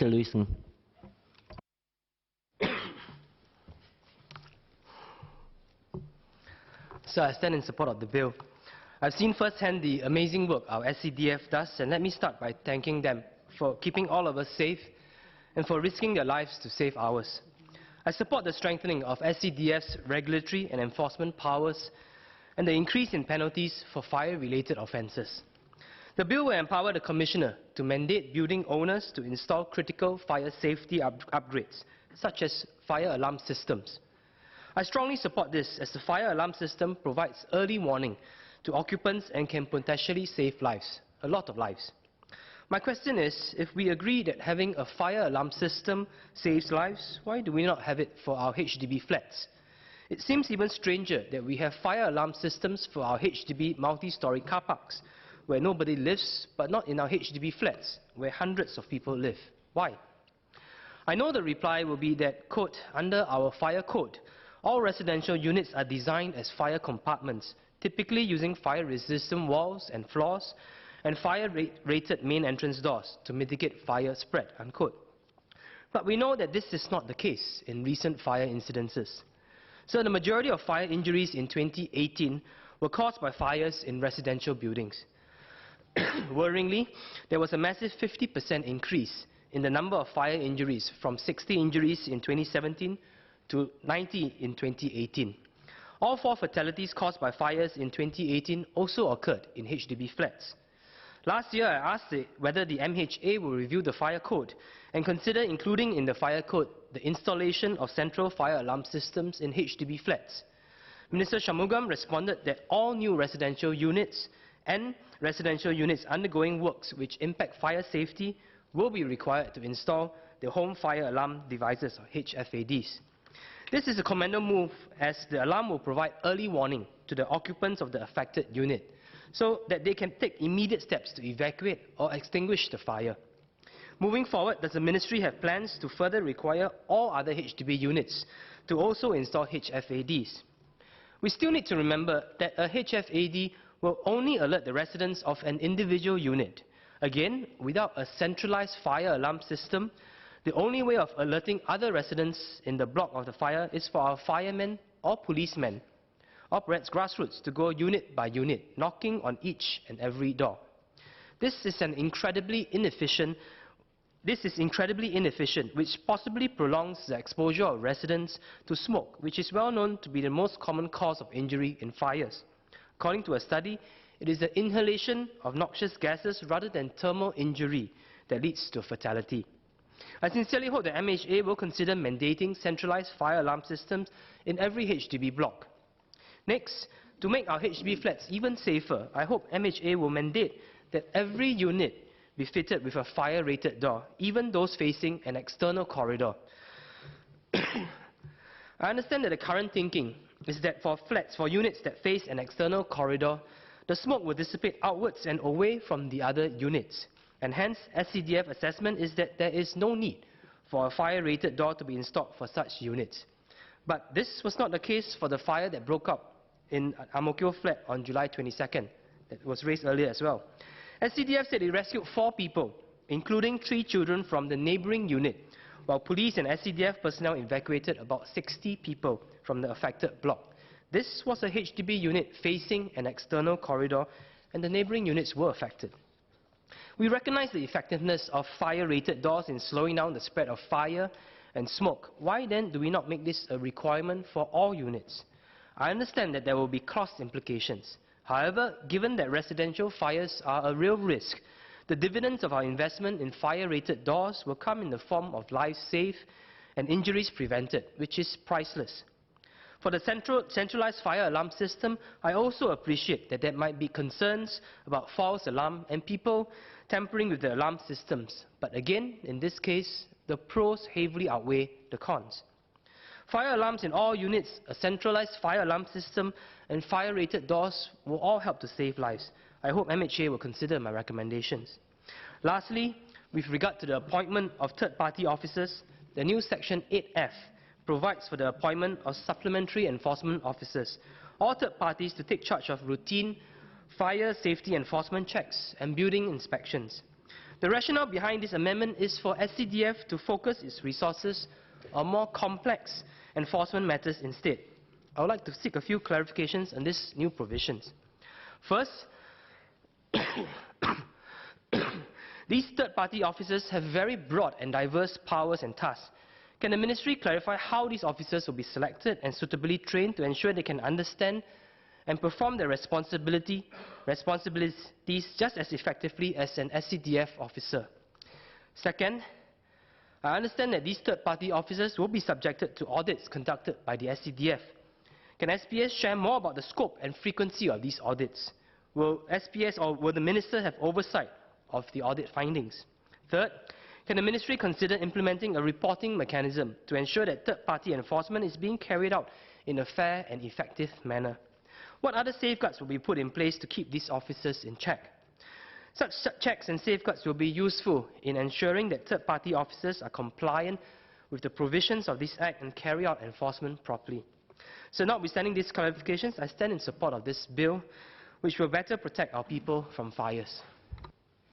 Listen. So I stand in support of the bill. I've seen firsthand the amazing work our SCDF does, and let me start by thanking them for keeping all of us safe and for risking their lives to save ours. I support the strengthening of SCDF's regulatory and enforcement powers and the increase in penalties for fire-related offences. The bill will empower the Commissioner to mandate building owners to install critical fire safety upgrades, such as fire alarm systems. I strongly support this, as the fire alarm system provides early warning to occupants and can potentially save lives, a lot of lives. My question is, if we agree that having a fire alarm system saves lives, why do we not have it for our HDB flats? It seems even stranger that we have fire alarm systems for our HDB multi-storey car parks, where nobody lives, but not in our HDB flats, where hundreds of people live. Why? I know the reply will be that, quote, under our fire code, all residential units are designed as fire compartments, typically using fire-resistant walls and floors and fire-rated main entrance doors to mitigate fire spread, unquote. But we know that this is not the case in recent fire incidences. So the majority of fire injuries in 2018 were caused by fires in residential buildings. Worryingly, there was a massive 50% increase in the number of fire injuries, from 60 injuries in 2017 to 90 in 2018. All 4 fatalities caused by fires in 2018 also occurred in HDB flats. Last year, I asked whether the MHA will review the fire code and consider including in the fire code the installation of central fire alarm systems in HDB flats. Minister Shanmugam responded that all new residential units and residential units undergoing works which impact fire safety will be required to install the home fire alarm devices, or HFADs. This is a commendable move, as the alarm will provide early warning to the occupants of the affected unit so that they can take immediate steps to evacuate or extinguish the fire. Moving forward, does the ministry have plans to further require all other HDB units to also install HFADs? We still need to remember that a HFAD will only alert the residents of an individual unit. Again, without a centralized fire alarm system, the only way of alerting other residents in the block of the fire is for our firemen or policemen, or perhaps grassroots, to go unit by unit, knocking on each and every door. This is incredibly inefficient, which possibly prolongs the exposure of residents to smoke, which is well known to be the most common cause of injury in fires. According to a study, it is the inhalation of noxious gases rather than thermal injury that leads to fatality. I sincerely hope that MHA will consider mandating centralized fire alarm systems in every HDB block. Next, to make our HDB flats even safer, I hope MHA will mandate that every unit be fitted with a fire-rated door, even those facing an external corridor. I understand that the current thinking is that for units that face an external corridor, the smoke will dissipate outwards and away from the other units. And hence, SCDF assessment is that there is no need for a fire-rated door to be installed for such units. But this was not the case for the fire that broke out in Ang Mo Kio flat on July 22nd, that was raised earlier as well. SCDF said it rescued 4 people, including 3 children from the neighbouring unit, while police and SCDF personnel evacuated about 60 people from the affected block. This was a HDB unit facing an external corridor, and the neighbouring units were affected. We recognize the effectiveness of fire-rated doors in slowing down the spread of fire and smoke. Why then do we not make this a requirement for all units? I understand that there will be cost implications. However, given that residential fires are a real risk, the dividends of our investment in fire-rated doors will come in the form of lives saved and injuries prevented, which is priceless. For the centralized fire alarm system, I also appreciate that there might be concerns about false alarm and people tampering with the alarm systems. But again, in this case, the pros heavily outweigh the cons. Fire alarms in all units, a centralized fire alarm system, and fire-rated doors will all help to save lives. I hope MHA will consider my recommendations. Lastly, with regard to the appointment of third-party officers, the new Section 8F provides for the appointment of supplementary enforcement officers, or third parties, to take charge of routine fire safety enforcement checks and building inspections. The rationale behind this amendment is for SCDF to focus its resources on more complex enforcement matters instead. I would like to seek a few clarifications on these new provisions. First, these third-party officers have very broad and diverse powers and tasks. Can the Ministry clarify how these officers will be selected and suitably trained to ensure they can understand and perform their responsibilities just as effectively as an SCDF officer? Second, I understand that these third-party officers will be subjected to audits conducted by the SCDF. Can SPS share more about the scope and frequency of these audits? Will SPS or will the Minister have oversight of the audit findings? Third, can the Ministry consider implementing a reporting mechanism to ensure that third-party enforcement is being carried out in a fair and effective manner? What other safeguards will be put in place to keep these officers in check? Such checks and safeguards will be useful in ensuring that third-party officers are compliant with the provisions of this Act and carry out enforcement properly. So notwithstanding these clarifications, I stand in support of this bill, which will better protect our people from fires.